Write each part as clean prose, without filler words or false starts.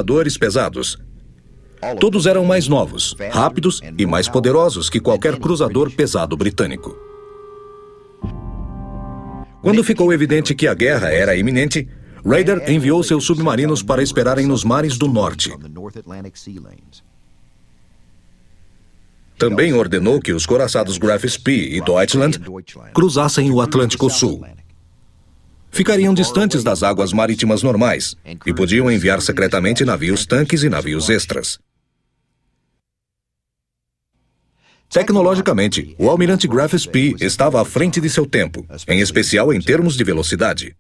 cruzadores pesados. Todos eram mais novos, rápidos e mais poderosos que qualquer cruzador pesado britânico. Quando ficou evidente que a guerra era iminente, Raeder enviou seus submarinos para esperarem nos mares do norte. Também ordenou que os couraçados Graf Spee e Deutschland cruzassem o Atlântico Sul. Ficariam distantes das águas marítimas normais e podiam enviar secretamente navios-tanques e navios extras. Tecnologicamente, o almirante Graf Spee estava à frente de seu tempo, em especial em termos de velocidade.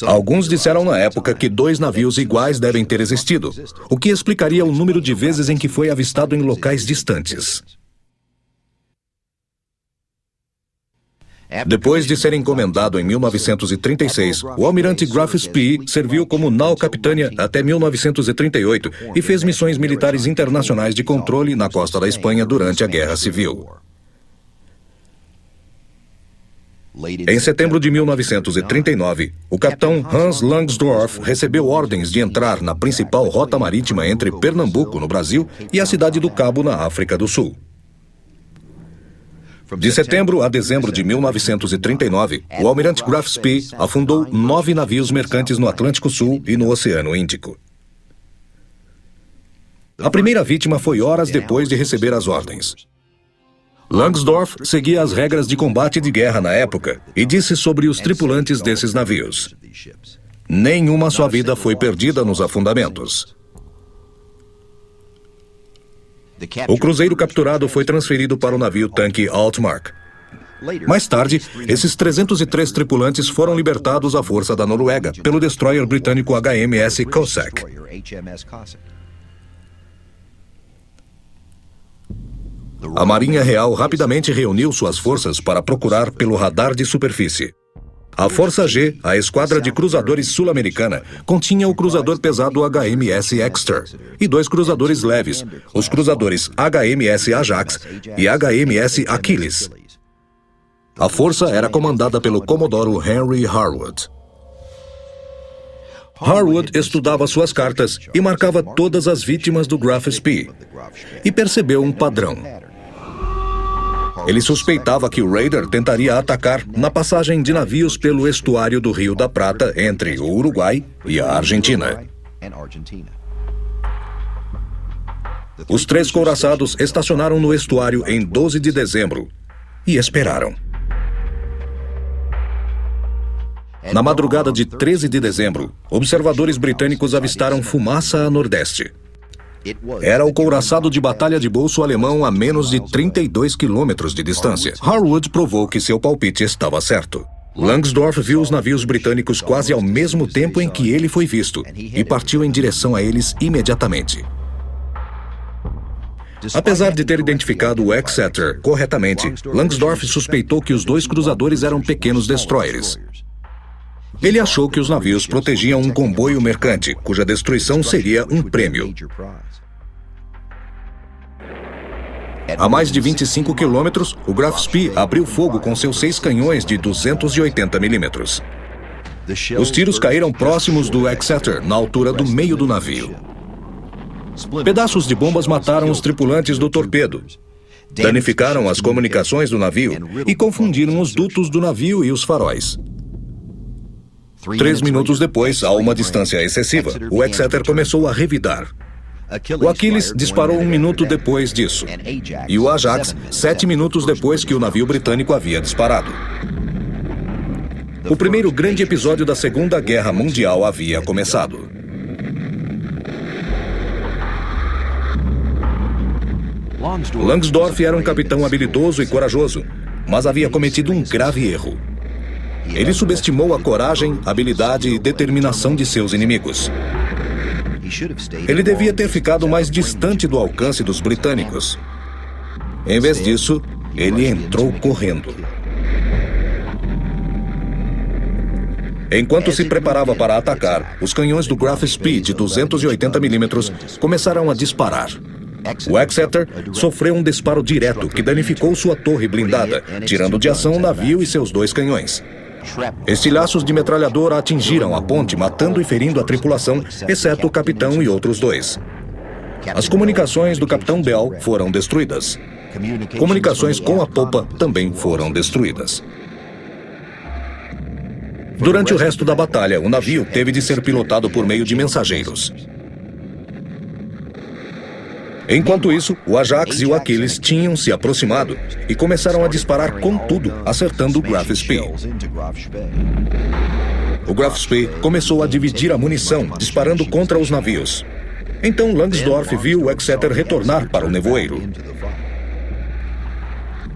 Alguns disseram na época que 2 navios iguais devem ter existido, o que explicaria o número de vezes em que foi avistado em locais distantes. Depois de ser encomendado em 1936, o almirante Graf Spee serviu como nau-capitânia até 1938 e fez missões militares internacionais de controle na costa da Espanha durante a Guerra Civil. Em setembro de 1939, o capitão Hans Langsdorff recebeu ordens de entrar na principal rota marítima entre Pernambuco, no Brasil, e a cidade do Cabo, na África do Sul. De setembro a dezembro de 1939, o almirante Graf Spee afundou 9 navios mercantes no Atlântico Sul e no Oceano Índico. A primeira vítima foi horas depois de receber as ordens. Langsdorff seguia as regras de combate de guerra na época e disse sobre os tripulantes desses navios: nenhuma só vida foi perdida nos afundamentos. O cruzeiro capturado foi transferido para o navio-tanque Altmark. Mais tarde, esses 303 tripulantes foram libertados à força da Noruega pelo destroyer britânico HMS Cossack. A Marinha Real rapidamente reuniu suas forças para procurar pelo radar de superfície. A Força G, a esquadra de cruzadores sul-americana, continha o cruzador pesado HMS Exeter e 2 cruzadores leves, os cruzadores HMS Ajax e HMS Achilles. A força era comandada pelo comodoro Henry Harwood. Harwood estudava suas cartas e marcava todas as vítimas do Graf Spee e percebeu um padrão. Ele suspeitava que o Raeder tentaria atacar na passagem de navios pelo estuário do Rio da Prata entre o Uruguai e a Argentina. Os 3 couraçados estacionaram no estuário em 12 de dezembro e esperaram. Na madrugada de 13 de dezembro, observadores britânicos avistaram fumaça a nordeste. Era o couraçado de batalha de bolso alemão a menos de 32 quilômetros de distância. Harwood provou que seu palpite estava certo. Langsdorff viu os navios britânicos quase ao mesmo tempo em que ele foi visto e partiu em direção a eles imediatamente. Apesar de ter identificado o Exeter corretamente, Langsdorff suspeitou que os 2 cruzadores eram pequenos destroyers. Ele achou que os navios protegiam um comboio mercante, cuja destruição seria um prêmio. A mais de 25 quilômetros, o Graf Spee abriu fogo com seus 6 canhões de 280 milímetros. Os tiros caíram próximos do Exeter, na altura do meio do navio. Pedaços de bombas mataram os tripulantes do torpedo, danificaram as comunicações do navio e confundiram os dutos do navio e os faróis. 3 minutos depois, a uma distância excessiva, o Exeter começou a revidar. O Achilles disparou 1 minuto depois disso, e o Ajax 7 minutos depois que o navio britânico havia disparado. O primeiro grande episódio da Segunda Guerra Mundial havia começado. Langsdorff era um capitão habilidoso e corajoso, mas havia cometido um grave erro. Ele subestimou a coragem, habilidade e determinação de seus inimigos. Ele devia ter ficado mais distante do alcance dos britânicos. Em vez disso, ele entrou correndo. Enquanto se preparava para atacar, os canhões do Graf Spee de 280 milímetros começaram a disparar. O Exeter sofreu um disparo direto que danificou sua torre blindada, tirando de ação o navio e seus 2 canhões. Estilhaços de metralhadora atingiram a ponte, matando e ferindo a tripulação, exceto o capitão e outros 2. As comunicações do capitão Bell foram destruídas. Comunicações com a popa também foram destruídas. Durante o resto da batalha, o navio teve de ser pilotado por meio de mensageiros. Enquanto isso, o Ajax e o Achilles tinham se aproximado e começaram a disparar com tudo, acertando o Graf Spee. O Graf Spee começou a dividir a munição, disparando contra os navios. Então Langsdorff viu o Exeter retornar para o nevoeiro.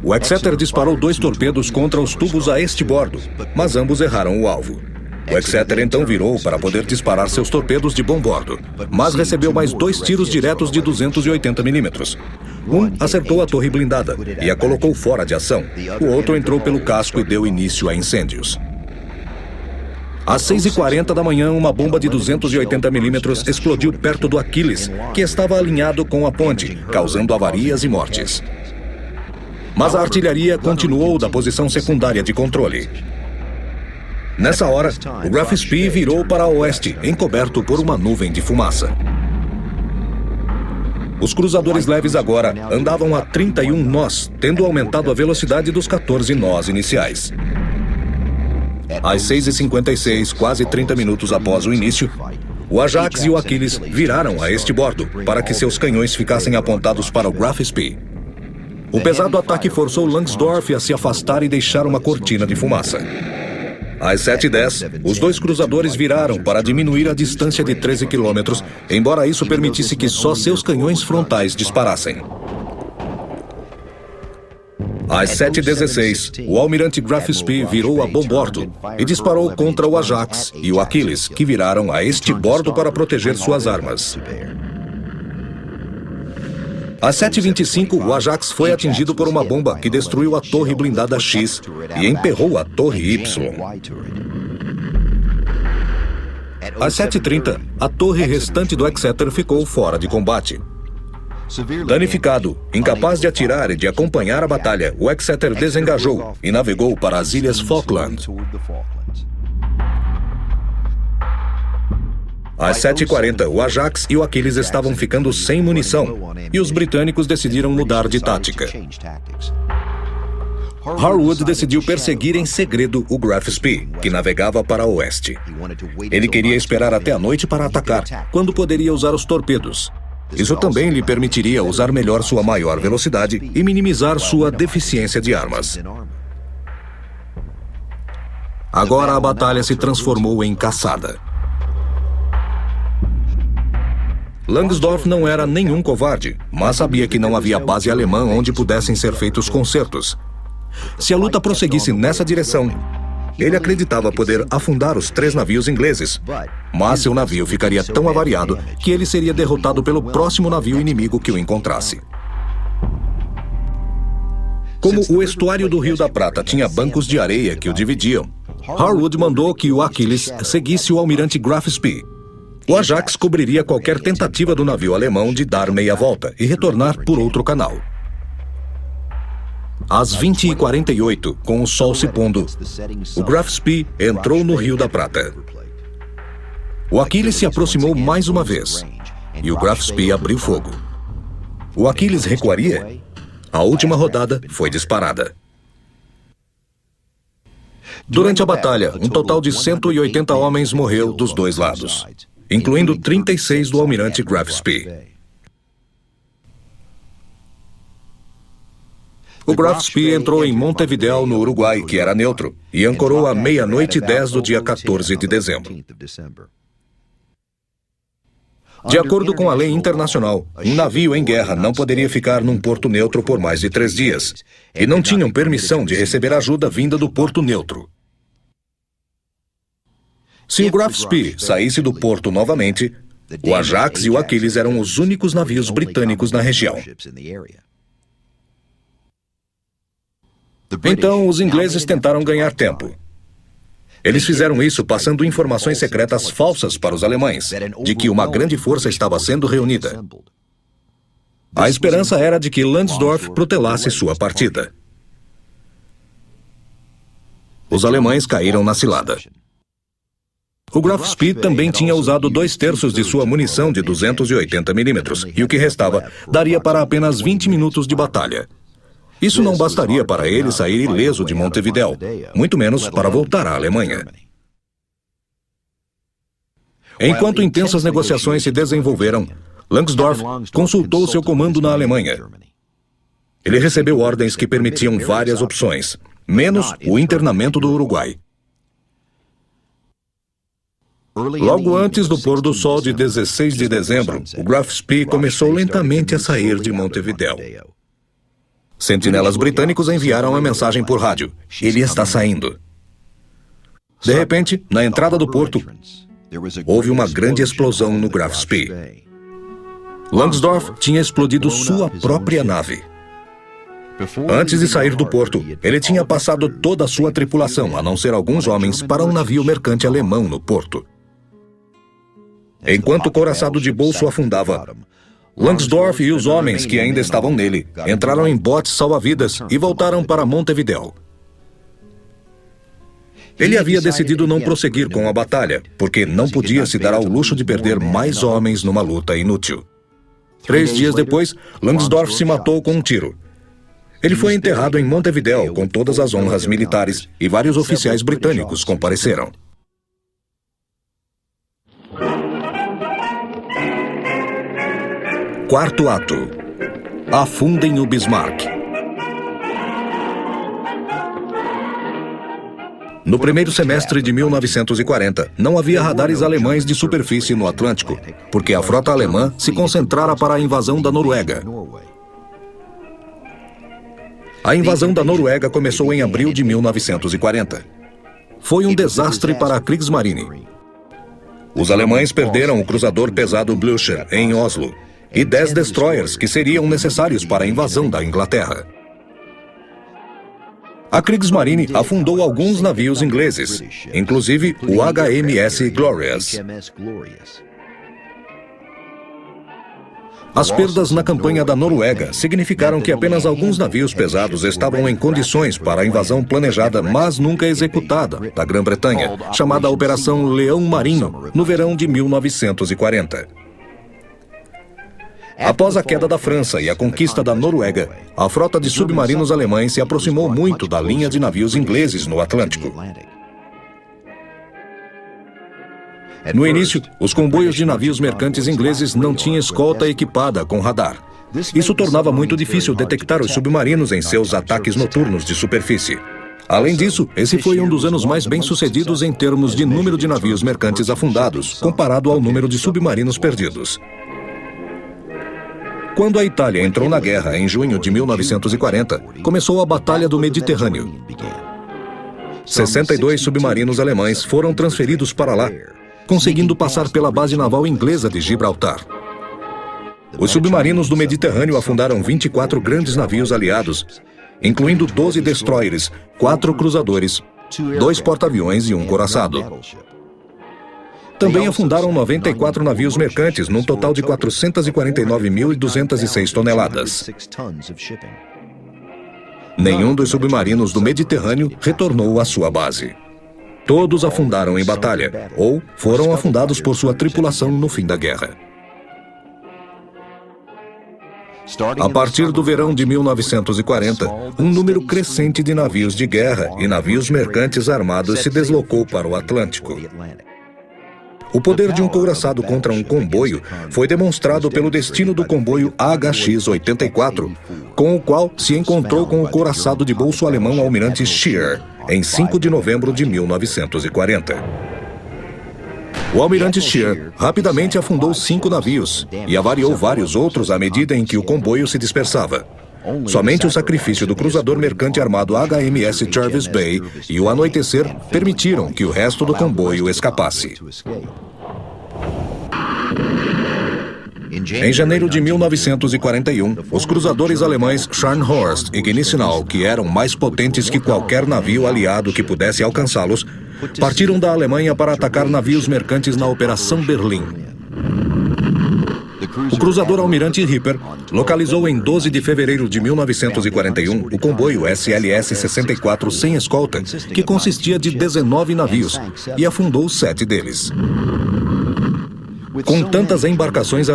O Exeter disparou 2 torpedos contra os tubos a este bordo, mas ambos erraram o alvo. O Exeter então virou para poder disparar seus torpedos de bom bordo, mas recebeu mais 2 tiros diretos de 280 milímetros. Um acertou a torre blindada e a colocou fora de ação. O outro entrou pelo casco e deu início a incêndios. Às 6h40 da manhã, uma bomba de 280 milímetros explodiu perto do Achilles, que estava alinhado com a ponte, causando avarias e mortes. Mas a artilharia continuou da posição secundária de controle. Nessa hora, o Graf Spee virou para oeste, encoberto por uma nuvem de fumaça. Os cruzadores leves agora andavam a 31 nós, tendo aumentado a velocidade dos 14 nós iniciais. Às 6h56, quase 30 minutos após o início, o Ajax e o Achilles viraram a este bordo para que seus canhões ficassem apontados para o Graf Spee. O pesado ataque forçou Langsdorff a se afastar e deixar uma cortina de fumaça. Às 7h10, os 2 cruzadores viraram para diminuir a distância de 13 quilômetros, embora isso permitisse que só seus canhões frontais disparassem. Às 7h16, o almirante Graf Spee virou a bom bordo e disparou contra o Ajax e o Achilles, que viraram a este bordo para proteger suas armas. Às 7h25, o Ajax foi atingido por uma bomba que destruiu a torre blindada X e emperrou a torre Y. Às 7h30, a torre restante do Exeter ficou fora de combate. Danificado, incapaz de atirar e de acompanhar a batalha, o Exeter desengajou e navegou para as Ilhas Falkland. Às 7h40, o Ajax e o Achilles estavam ficando sem munição e os britânicos decidiram mudar de tática. Harwood decidiu perseguir em segredo o Graf Spee, que navegava para o oeste. Ele queria esperar até a noite para atacar, quando poderia usar os torpedos. Isso também lhe permitiria usar melhor sua maior velocidade e minimizar sua deficiência de armas. Agora a batalha se transformou em caçada. Langsdorff não era nenhum covarde, mas sabia que não havia base alemã onde pudessem ser feitos concertos. Se a luta prosseguisse nessa direção, ele acreditava poder afundar os 3 navios ingleses, mas seu navio ficaria tão avariado que ele seria derrotado pelo próximo navio inimigo que o encontrasse. Como o estuário do Rio da Prata tinha bancos de areia que o dividiam, Harwood mandou que o Achilles seguisse o almirante Graf Spee. O Ajax cobriria qualquer tentativa do navio alemão de dar meia volta e retornar por outro canal. Às 20h48, com o sol se pondo, o Graf Spee entrou no Rio da Prata. O Achilles se aproximou mais uma vez e o Graf Spee abriu fogo. O Achilles recuaria? A última rodada foi disparada. Durante a batalha, um total de 180 homens morreu dos 2 lados, incluindo 36 do almirante Graf Spee. O Graf Spee entrou em Montevidéu, no Uruguai, que era neutro, e ancorou à 00:10 do dia 14 de dezembro. De acordo com a lei internacional, um navio em guerra não poderia ficar num porto neutro por mais de 3 dias, e não tinham permissão de receber ajuda vinda do porto neutro. Se o Graf Spee saísse do porto novamente, o Ajax e o Achilles eram os únicos navios britânicos na região. Então, os ingleses tentaram ganhar tempo. Eles fizeram isso passando informações secretas falsas para os alemães, de que uma grande força estava sendo reunida. A esperança era de que Langsdorff protelasse sua partida. Os alemães caíram na cilada. O Graf Spee também tinha usado 2/3 de sua munição de 280 milímetros, e o que restava daria para apenas 20 minutos de batalha. Isso não bastaria para ele sair ileso de Montevidéu, muito menos para voltar à Alemanha. Enquanto intensas negociações se desenvolveram, Langsdorff consultou seu comando na Alemanha. Ele recebeu ordens que permitiam várias opções, menos o internamento do Uruguai. Logo antes do pôr do sol de 16 de dezembro, o Graf Spee começou lentamente a sair de Montevidéu. Sentinelas britânicos enviaram uma mensagem por rádio: ele está saindo. De repente, na entrada do porto, houve uma grande explosão no Graf Spee. Langsdorff tinha explodido sua própria nave. Antes de sair do porto, ele tinha passado toda a sua tripulação, a não ser alguns homens, para um navio mercante alemão no porto. Enquanto o couraçado de bolso afundava, Langsdorff e os homens que ainda estavam nele entraram em botes salva-vidas e voltaram para Montevidéu. Ele havia decidido não prosseguir com a batalha, porque não podia se dar ao luxo de perder mais homens numa luta inútil. 3 dias depois, Langsdorff se matou com um tiro. Ele foi enterrado em Montevidéu com todas as honras militares e vários oficiais britânicos compareceram. Quarto ato. Afundem o Bismarck. No primeiro semestre de 1940, não havia radares alemães de superfície no Atlântico, porque a frota alemã se concentrara para a invasão da Noruega. A invasão da Noruega começou em abril de 1940. Foi um desastre para a Kriegsmarine. Os alemães perderam o cruzador pesado Blücher em Oslo e 10 destroyers que seriam necessários para a invasão da Inglaterra. A Kriegsmarine afundou alguns navios ingleses, inclusive o HMS Glorious. As perdas na campanha da Noruega significaram que apenas alguns navios pesados estavam em condições para a invasão planejada, mas nunca executada, da Grã-Bretanha, chamada Operação Leão Marinho, no verão de 1940. Após a queda da França e a conquista da Noruega, a frota de submarinos alemães se aproximou muito da linha de navios ingleses no Atlântico. No início, os comboios de navios mercantes ingleses não tinham escolta equipada com radar. Isso tornava muito difícil detectar os submarinos em seus ataques noturnos de superfície. Além disso, esse foi um dos anos mais bem-sucedidos em termos de número de navios mercantes afundados, comparado ao número de submarinos perdidos. Quando a Itália entrou na guerra em junho de 1940, começou a Batalha do Mediterrâneo. 62 submarinos alemães foram transferidos para lá, conseguindo passar pela base naval inglesa de Gibraltar. Os submarinos do Mediterrâneo afundaram 24 grandes navios aliados, incluindo 12 destroyers, 4 cruzadores, 2 porta-aviões e um couraçado. Também afundaram 94 navios mercantes, num total de 449.206 toneladas. Nenhum dos submarinos do Mediterrâneo retornou à sua base. Todos afundaram em batalha, ou foram afundados por sua tripulação no fim da guerra. A partir do verão de 1940, um número crescente de navios de guerra e navios mercantes armados se deslocou para o Atlântico. O poder de um couraçado contra um comboio foi demonstrado pelo destino do comboio HX-84, com o qual se encontrou com o couraçado de bolso alemão Almirante Scheer, em 5 de novembro de 1940. O Almirante Scheer rapidamente afundou 5 navios e avariou vários outros à medida em que o comboio se dispersava. Somente o sacrifício do cruzador mercante armado HMS Jervis Bay e o anoitecer permitiram que o resto do comboio escapasse. Em janeiro de 1941, os cruzadores alemães Scharnhorst e Gneisenau, que eram mais potentes que qualquer navio aliado que pudesse alcançá-los, partiram da Alemanha para atacar navios mercantes na Operação Berlim. O cruzador Almirante Ripper localizou em 12 de fevereiro de 1941 o comboio SLS-64 sem escolta, que consistia de 19 navios, e afundou 7 deles. Com tantas embarcações